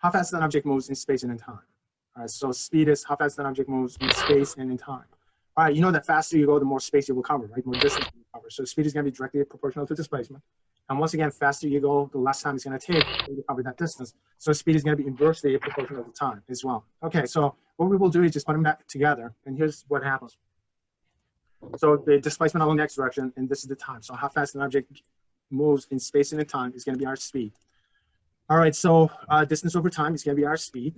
how fast an object moves in space and in time. All right, so speed is how fast an object moves in space and in time. All right, you know that faster you go, the more space you will cover, right? More distance you will cover. So speed is going to be directly proportional to displacement. And once again, faster you go, the less time it's going to take to cover that distance. So speed is going to be inversely proportional to time as well. Okay, so what we will do is just put them back together, and here's what happens. So the displacement along the x direction, and this is the time. So how fast an object moves in space and in time is going to be our speed. All right, so distance over time is going to be our speed.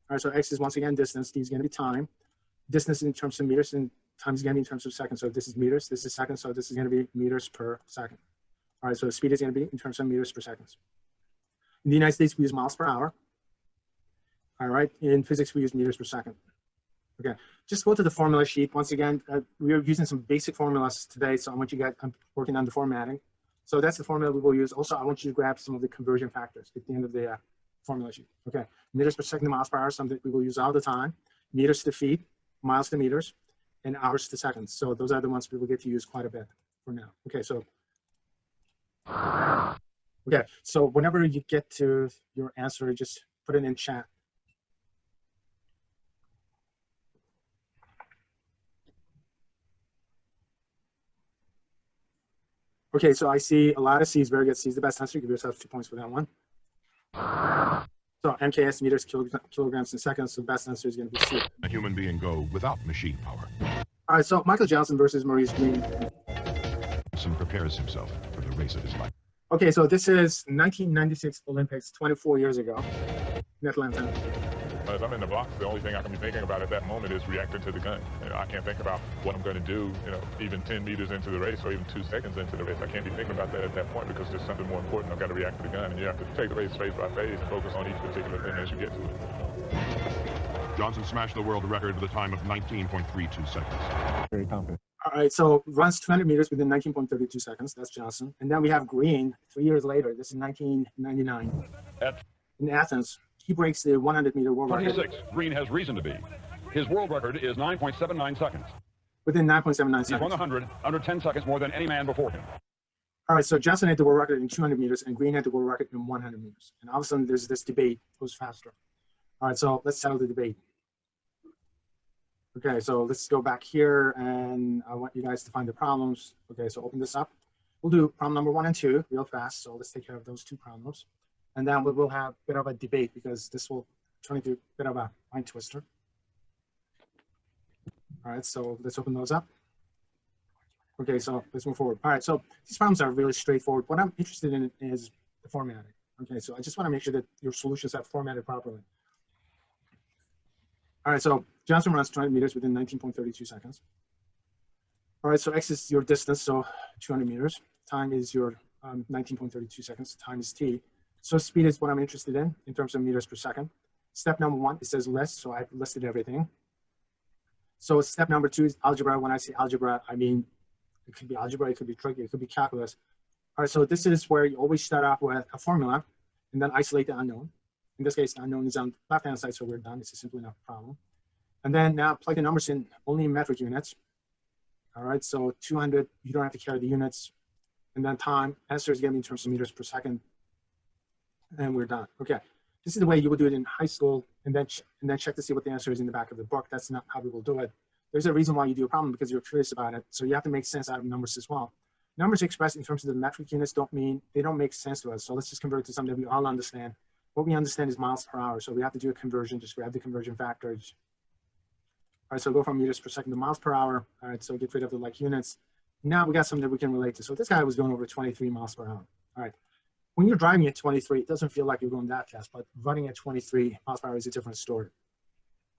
All right, so x is once again distance, t is going to be time. Distance in terms of meters, and time is going to be in terms of seconds. So this is meters, this is seconds, so this is going to be meters per second. All right, so speed is going to be in terms of meters per second. In the United States, we use miles per hour. All right, in physics, we use meters per second. Okay, just go to the formula sheet. Once again, we are using some basic formulas today, so I want you guys, I'm working on the formatting. So that's the formula we will use. Also, I want you to grab some of the conversion factors at the end of the formula sheet. Okay, meters per second to miles per hour, something we will use all the time. Meters to feet, miles to meters, and hours to seconds. So those are the ones we will get to use quite a bit for now. Okay, so whenever you get to your answer, just put it in chat. Okay, so I see a lot of C's. Very good. C is the best answer. Give yourself 2 points for that one. So MKS, meters, kilograms, and seconds. So the best answer is going to be C. A human being go without machine power. All right, so Michael Johnson versus Maurice Green. Johnson prepares himself for the race of his life. Okay, so this is 1996 Olympics, 24 years ago in Atlanta. As I'm in the box, the only thing I can be thinking about at that moment is reacting to the gun. You know, I can't think about what I'm going to do, you know, even 10 meters into the race or even 2 seconds into the race. I can't be thinking about that at that point because there's something more important. I've got to react to the gun, and you have to take the race phase by phase and focus on each particular thing as you get to it. Johnson smashed the world record with a time of 19.32 seconds. Very confident. All right, so runs 200 meters within 19.32 seconds. That's Johnson. And then we have Green 3 years later. This is 1999 in Athens. He breaks the 100-meter world record. 26. Green has reason to be. His world record is 9.79 seconds. Within 9.79 seconds. He's won the 100 under 10 seconds more than any man before him. All right, so Johnson had the world record in 200 meters, and Green had the world record in 100 meters. And all of a sudden, there's this debate: who's faster? All right, so let's settle the debate. Okay, so let's go back here, and I want you guys to find the problems. Okay, so open this up. We'll do problem number 1 and 2 real fast. So let's take care of those 2 problems. And then we will have a bit of a debate because this will turn into a bit of a mind twister. All right, so let's open those up. Okay, so let's move forward. All right, so these problems are really straightforward. What I'm interested in is the formatting. Okay, so I just want to make sure that your solutions are formatted properly. All right, so Johnson runs 200 meters within 19.32 seconds. All right, so X is your distance, so 200 meters. Time is your 19.32 seconds. Time is T. So speed is what I'm interested in terms of meters per second. Step number 1, it says list, so I've listed everything. So step number 2 is algebra. When I say algebra, I mean, it could be algebra, it could be trig, it could be calculus. All right, so this is where you always start off with a formula and then isolate the unknown. In this case, the unknown is on the left-hand side, so we're done. This is simply not a problem. And then now plug the numbers in only in metric units. All right, so 200, you don't have to carry the units. And then time, answer is going to be in terms of meters per second. And we're done. Okay, this is the way you would do it in high school, and then check to see what the answer is in the back of the book. That's not how we will do it. There's a reason why you do a problem, because you're curious about it. So you have to make sense out of numbers as well. Numbers expressed in terms of the metric units don't make sense to us. So let's just convert it to something that we all understand. What we understand is miles per hour. So we have to do a conversion. Just grab the conversion factors. All right, so go from meters per second to miles per hour. All right, so get rid of the like units. Now we got something that we can relate to. So this guy was going over 23 miles per hour. All right. When you're driving at 23, it doesn't feel like you're going that fast, but running at 23 miles per hour is a different story.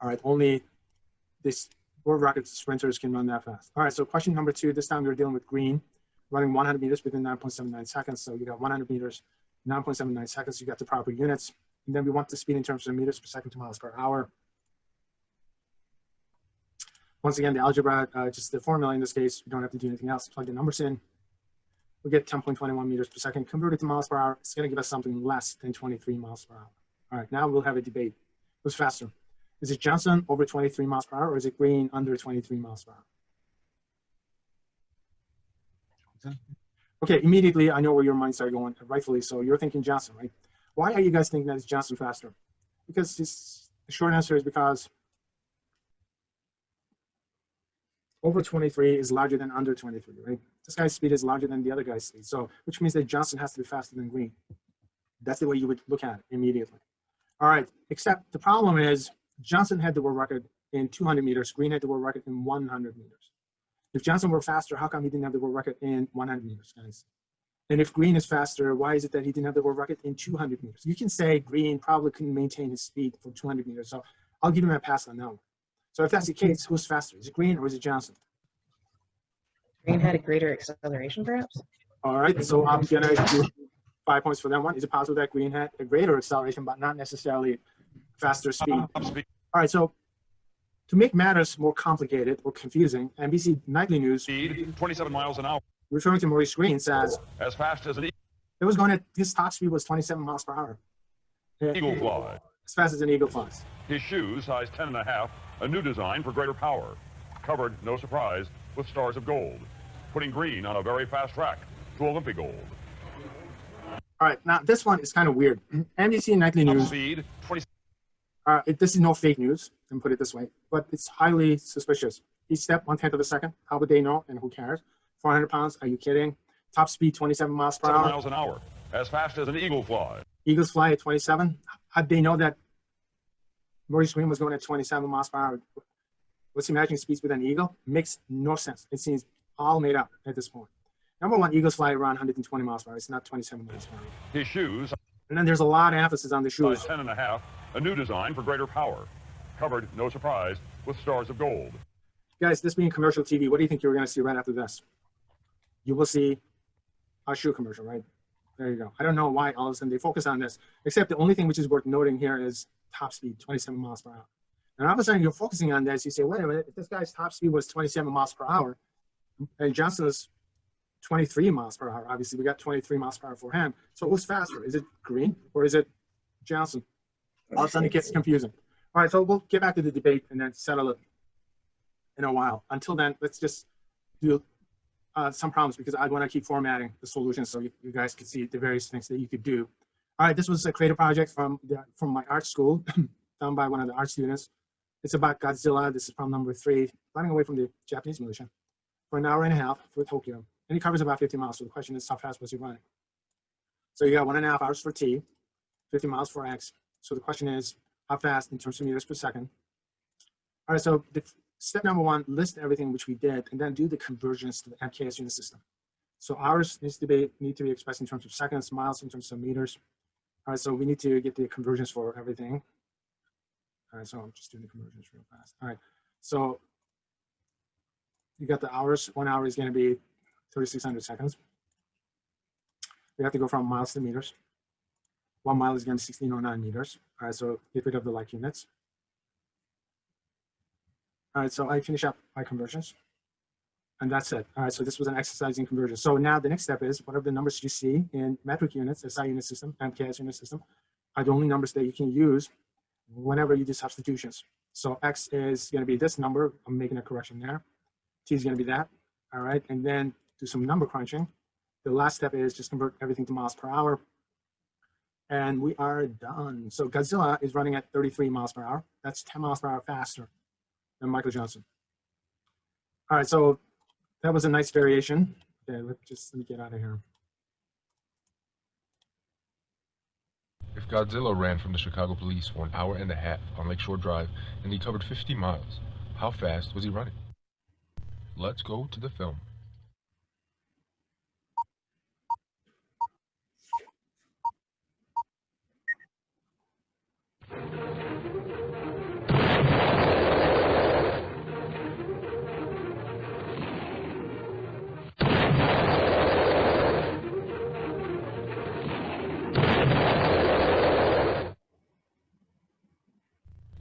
All right, only this world record sprinters can run that fast. All right, so question number 2, this time we're dealing with Green, running 100 meters within 9.79 seconds. So you got 100 meters, 9.79 seconds, you got the proper units. And then we want the speed in terms of meters per second to miles per hour. Once again, the algebra, just the formula in this case, you don't have to do anything else. Plug the numbers in. We get 10.21 meters per second. Converted to miles per hour, it's going to give us something less than 23 miles per hour. All right, now we'll have a debate. Who's faster? Is it Johnson over 23 miles per hour, or is it Green under 23 miles per hour? Okay, immediately I know where your minds are going, rightfully so. You're thinking Johnson, right? Why are you guys thinking that it's Johnson faster? Because the short answer is because over 23 is larger than under 23, right? This guy's speed is larger than the other guy's speed. So, which means that Johnson has to be faster than Green. That's the way you would look at it immediately. All right, except the problem is Johnson had the world record in 200 meters. Green had the world record in 100 meters. If Johnson were faster, how come he didn't have the world record in 100 meters, guys? And if Green is faster, why is it that he didn't have the world record in 200 meters? You can say Green probably couldn't maintain his speed for 200 meters. So I'll give him a pass on that one. So if that's the case, who's faster? Is it Green or is it Johnson? Green had a greater acceleration, perhaps? All right, so I'm going to do 5 points for that one. Is it possible that Green had a greater acceleration, but not necessarily faster speed? All right, so to make matters more complicated or confusing, NBC Nightly News, Speed 27 miles an hour. referring to Maurice Green, says As fast as an it was going at his top speed was 27 miles per hour. eagle fly. As fast as an eagle flies. His shoes, size 10.5, a new design for greater power. Covered, no surprise, with stars of gold. Putting Green on a very fast track to Olympic gold. All right, now this one is kind of weird. NBC Nightly Top News, speed 20. this is no fake news, and put it this way, but it's highly suspicious. Each step, 1/10 of a second. How would they know, and who cares? 400 pounds, are you kidding? Top speed, 27 miles per 7 hour. miles an hour. As fast as an eagle fly. Eagles fly at 27. How'd they know that Maurice Green was going at 27 miles per hour? What's the matching speeds with an eagle? Makes no sense. It seems all made up at this point. Number one, eagles fly around 120 miles per hour. It's not 27 miles per hour. His shoes, And then there's a lot of emphasis on the shoes. size 10.5, a new design for greater power. Covered, no surprise, with stars of gold. Guys, this being commercial TV, what do you think you're going to see right after this? You will see a shoe commercial, right? There you go. I don't know why all of a sudden they focus on this, except the only thing which is worth noting here is top speed, 27 miles per hour. And all of a sudden you're focusing on this, you say, wait a minute, if this guy's top speed was 27 miles per hour, and Johnson's 23 miles per hour, obviously we got 23 miles per hour for him. So who's faster? Is it Green or is it Johnson? All of a sudden it gets confusing. All right, so we'll get back to the debate and then settle it in a while. Until then, let's just do some problems because I want to keep formatting the solutions so you guys can see the various things that you could do. All right, this was a creative project from my art school, done by one of the art students. It's about Godzilla. This is problem number 3, running away from the Japanese militia for an hour and a half for Tokyo. And he covers about 50 miles. So the question is, how fast was he running? So you got 1.5 hours for T, 50 miles for X. So the question is, how fast in terms of meters per second? All right, so step number 1, list everything which we did, and then do the conversions to the MKS unit system. So hours need to be expressed in terms of seconds, miles in terms of meters. All right, so we need to get the conversions for everything. All right, so I'm just doing the conversions real fast. All right, so you got the hours. 1 hour is going to be 3,600 seconds. We have to go from miles to meters. 1 mile is going to be 1,609 meters. All right, so get rid of the like units. All right, so I finish up my conversions. And that's it. All right, so this was an exercise in conversion. So now the next step is, what are the numbers you see in metric units, SI unit system, MKS unit system, are the only numbers that you can use whenever you do substitutions. So X is going to be this number. I'm making a correction there. T is going to be that. All right, and then do some number crunching. The last step is just convert everything to miles per hour. And we are done. So Godzilla is running at 33 miles per hour. That's 10 miles per hour faster than Michael Johnson. All right, so that was a nice variation. Okay, let me get out of here. If Godzilla ran from the Chicago police for 1.5 hours on Lakeshore Drive and he covered 50 miles, how fast was he running? Let's go to the film.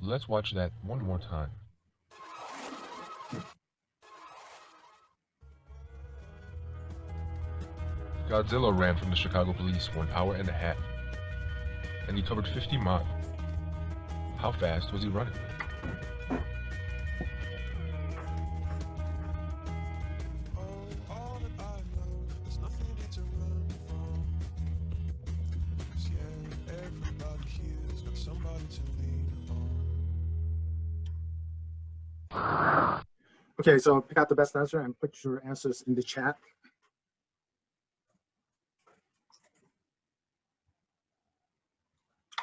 Let's watch that one more time. Godzilla ran from the Chicago police for 1.5 hours and he covered 50 miles. How fast was he running? All that I know, there's nothing to run from. 'Cause yeah, everybody here's got somebody to lean Okay, so pick out the best answer and put your answers in the chat.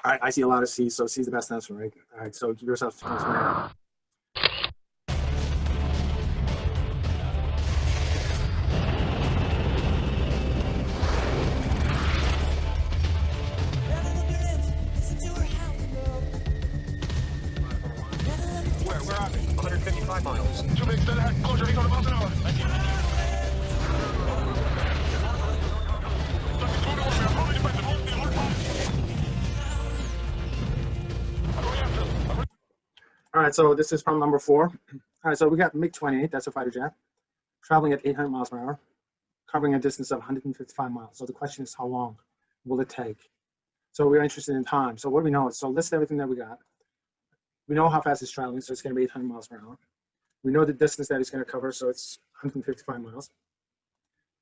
All right, I see a lot of C, so C is the best answer, right? All right, so give yourself 20 minutes. Where are they? 155 miles. Too big, set ahead. Closure, 800 miles an hour. All right, so this is problem number 4. All right, so we got MiG-28, that's a fighter jet, traveling at 800 miles per hour, covering a distance of 155 miles. So the question is, how long will it take? So we're interested in time. So what do we know? So list everything that we got. We know how fast it's traveling, so it's going to be 800 miles per hour. We know the distance that it's going to cover, so it's 155 miles.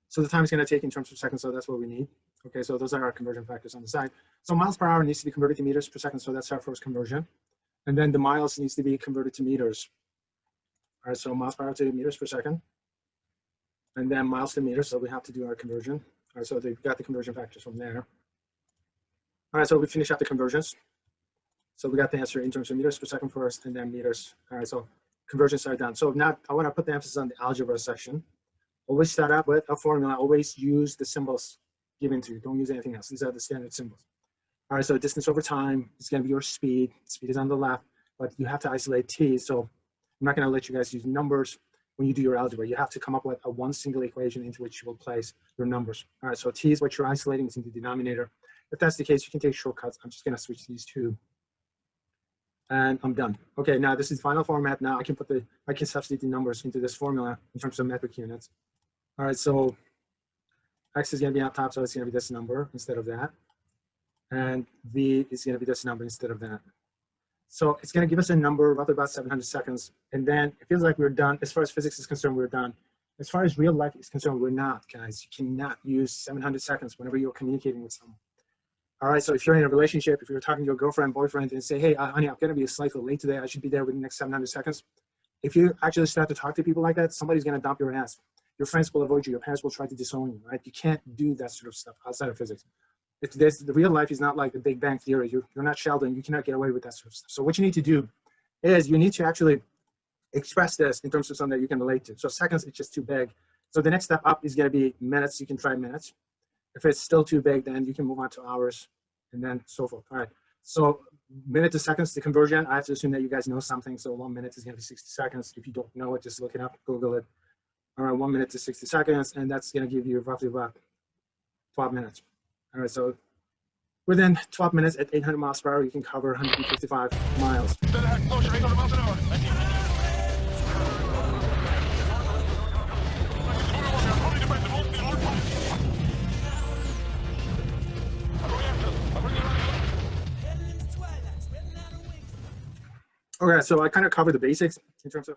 So the time it's going to take in terms of seconds, so that's what we need. Okay, so those are our conversion factors on the side. So miles per hour needs to be converted to meters per second, so that's our first conversion. And then the miles needs to be converted to meters. All right, so miles per hour to meters per second. And then miles to meters, so we have to do our conversion. All right, so we've got the conversion factors from there. All right, so we finish up the conversions. So we got the answer in terms of meters per second first, and then meters. All right, so conversions are done. So now I want to put the emphasis on the algebra section. Always start out with a formula. Always use the symbols given to you. Don't use anything else. These are the standard symbols. All right, so distance over time is going to be your speed. Speed is on the left, but you have to isolate t. So I'm not going to let you guys use numbers when you do your algebra. You have to come up with one single equation into which you will place your numbers. All right, so t is what you're isolating. It's in the denominator. If that's the case, you can take shortcuts. I'm just going to switch these two. And I'm done. Okay, now this is final format. Now I can substitute the numbers into this formula in terms of metric units. All right, so x is going to be on top, so it's going to be this number instead of that. And v is going to be this number instead of that. So it's going to give us a number roughly about 700 seconds. And then it feels like we're done. As far as physics is concerned, we're done. As far as real life is concerned, we're not, guys. You cannot use 700 seconds whenever you're communicating with someone. All right, so if you're in a relationship, if you're talking to your girlfriend, boyfriend, and say, hey, honey, I'm going to be slightly late today. I should be there within the next 700 seconds. If you actually start to talk to people like that, somebody's going to dump your ass. Your friends will avoid you. Your parents will try to disown you, right? You can't do that sort of stuff outside of physics. The real life is not like the Big Bang Theory. You're not Sheldon. You cannot get away with that sort of stuff. So what you need to do is you need to actually express this in terms of something that you can relate to. So seconds is just too big. So the next step up is going to be minutes. You can try minutes. If it's still too big, then you can move on to hours and then so forth. All right. So minute to seconds, the conversion, I have to assume that you guys know something. So 1 minute is going to be 60 seconds. If you don't know it, just look it up, Google it. All right, 1 minute to 60 seconds, and that's going to give you roughly about 12 minutes. All right, so within 12 minutes at 800 miles per hour, you can cover 155 miles. Closure, 800 miles an hour. Okay, so I kind of covered the basics in terms of